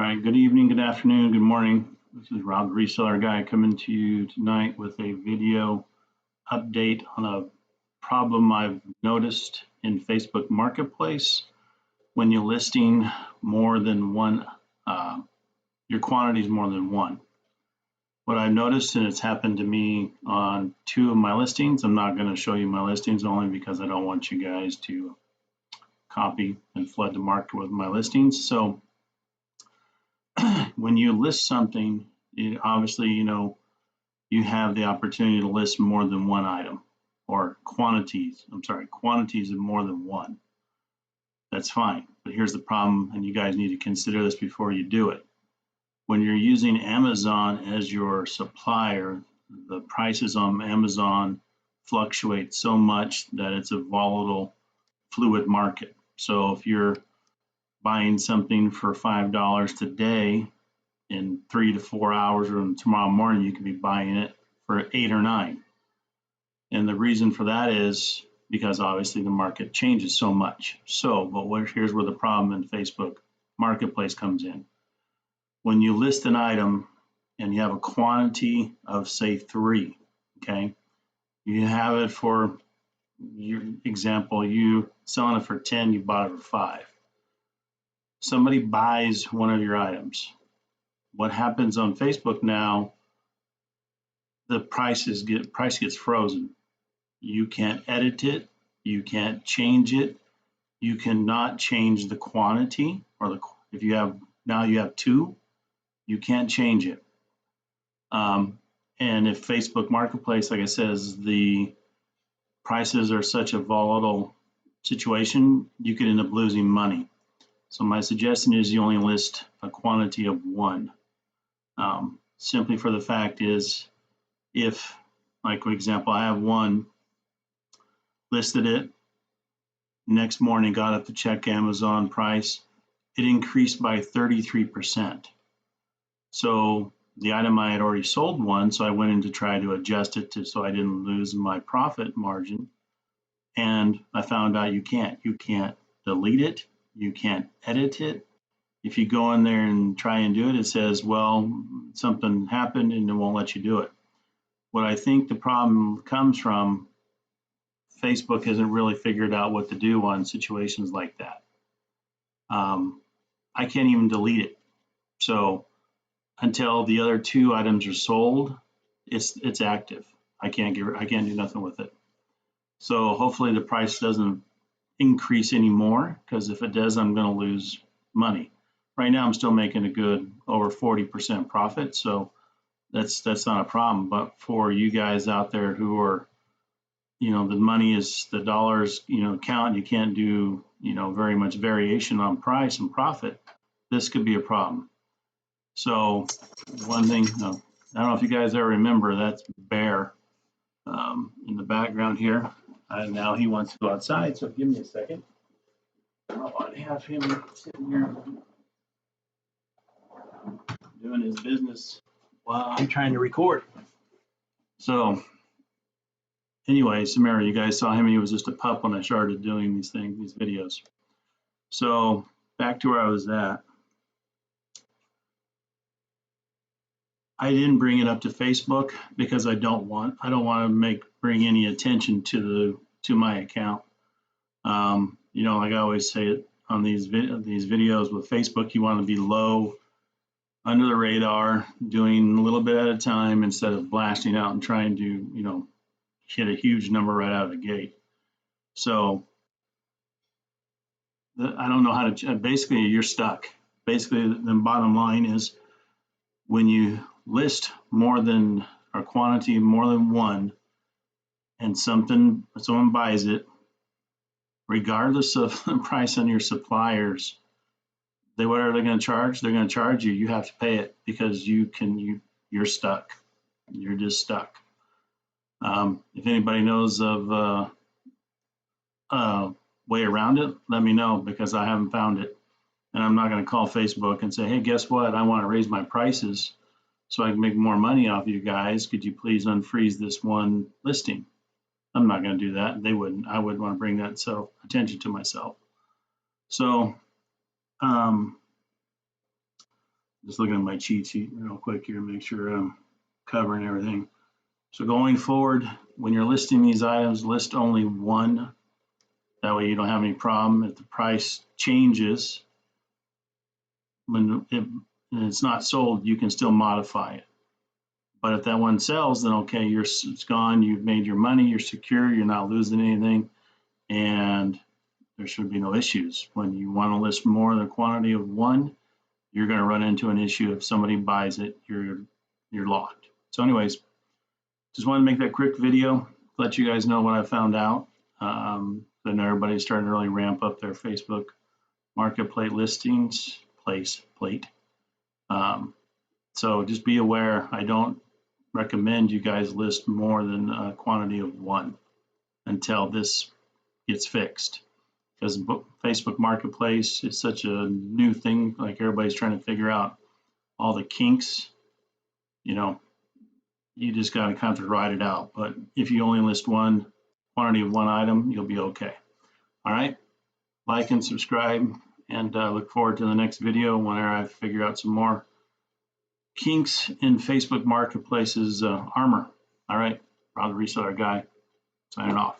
right, good evening, good afternoon, good morning. This is Rob, the reseller guy, coming to you tonight with a video update on a problem I've noticed in Facebook Marketplace when you're listing more than one, your quantity is more than one. What I've noticed, and it's happened to me on 2 of my listings, I'm not going to show you my listings only because I don't want you guys to copy and flood the market with my listings. So when you list something, obviously, you have the opportunity to list more than one item or quantities of more than one. That's fine. But here's the problem, and you guys need to consider this before you do it. When you're using Amazon as your supplier, the prices on Amazon fluctuate so much that it's a volatile, fluid market. So if you're buying something for $5 today, in 3 to 4 hours or tomorrow morning, you could be buying it for 8 or 9. And the reason for that is because obviously the market changes so much. Here's where the problem in Facebook Marketplace comes in. When you list an item and you have a quantity of, say, 3, okay, you have it for, your example, you selling it for 10, you bought it for 5. Somebody buys one of your items. What happens on Facebook now, the price gets frozen. You can't edit it, you can't change it, you cannot change the quantity, or if you have 2, you can't change it. And if Facebook Marketplace, like I says, the prices are such a volatile situation, you could end up losing money. So my suggestion is you only list a quantity of 1. Simply for the fact is, if, like for example, I have 1, listed it, next morning got up to check Amazon price, it increased by 33%. So the item I had already sold 1, so I went in to try to adjust it so I didn't lose my profit margin, and I found out you can't delete it, you can't edit it. If you go in there and try and do it, it says, well, something happened and it won't let you do it. What I think the problem comes from, Facebook hasn't really figured out what to do on situations like that. I can't even delete it. So until the other 2 items are sold, it's active. I can't do nothing with it. So hopefully the price doesn't increase anymore, because if it does, I'm going to lose money. Right now, I'm still making a good over 40% profit, so that's not a problem. But for you guys out there who are, the dollars, count, you can't do, very much variation on price and profit, this could be a problem. So one thing, I don't know if you guys ever remember, that's Bear in the background here. Now he wants to go outside, so give me a second. I'll have him sitting here doing his business while I'm trying to record. So anyway, Samara, you guys saw him. He was just a pup when I started doing these videos. So back to where I was at. I didn't bring it up to Facebook because I don't want to bring any attention to my account. Like I always say it on these videos with Facebook, you want to be low, under the radar, doing a little bit at a time instead of blasting out and trying to, hit a huge number right out of the gate. So I don't know how to, basically you're stuck. Basically the bottom line is, when you list more than, or quantity more than 1, and someone buys it, regardless of the price on your suppliers, what are they going to charge? They're going to charge you. You have to pay it because you're stuck. You're just stuck. If anybody knows of a way around it, let me know, because I haven't found it. And I'm not going to call Facebook and say, hey, guess what? I want to raise my prices so I can make more money off you guys. Could you please unfreeze this one listing? I'm not going to do that. They wouldn't. I wouldn't want to bring that attention to myself. So Just looking at my cheat sheet real quick here, make sure I'm covering everything. So going forward, when you're listing these items, list only one. That way you don't have any problem. If the price changes, when it's not sold, you can still modify it. But if that one sells, then okay, it's gone, you've made your money, you're secure, you're not losing anything, and there should be no issues. When you want to list more than a quantity of one, you're going to run into an issue. If somebody buys it, you're locked. So anyways, just wanted to make that quick video, let you guys know what I found out. Then everybody's starting to really ramp up their Facebook Marketplace listings, so just be aware, I don't recommend you guys list more than a quantity of one until this gets fixed. Because Facebook Marketplace is such a new thing, like everybody's trying to figure out all the kinks, you just got to kind of ride it out. But if you only list one quantity of one item, you'll be okay. All right, like and subscribe, and look forward to the next video whenever I figure out some more kinks in Facebook Marketplace's armor. All right, Rob the Reseller Guy, signing off.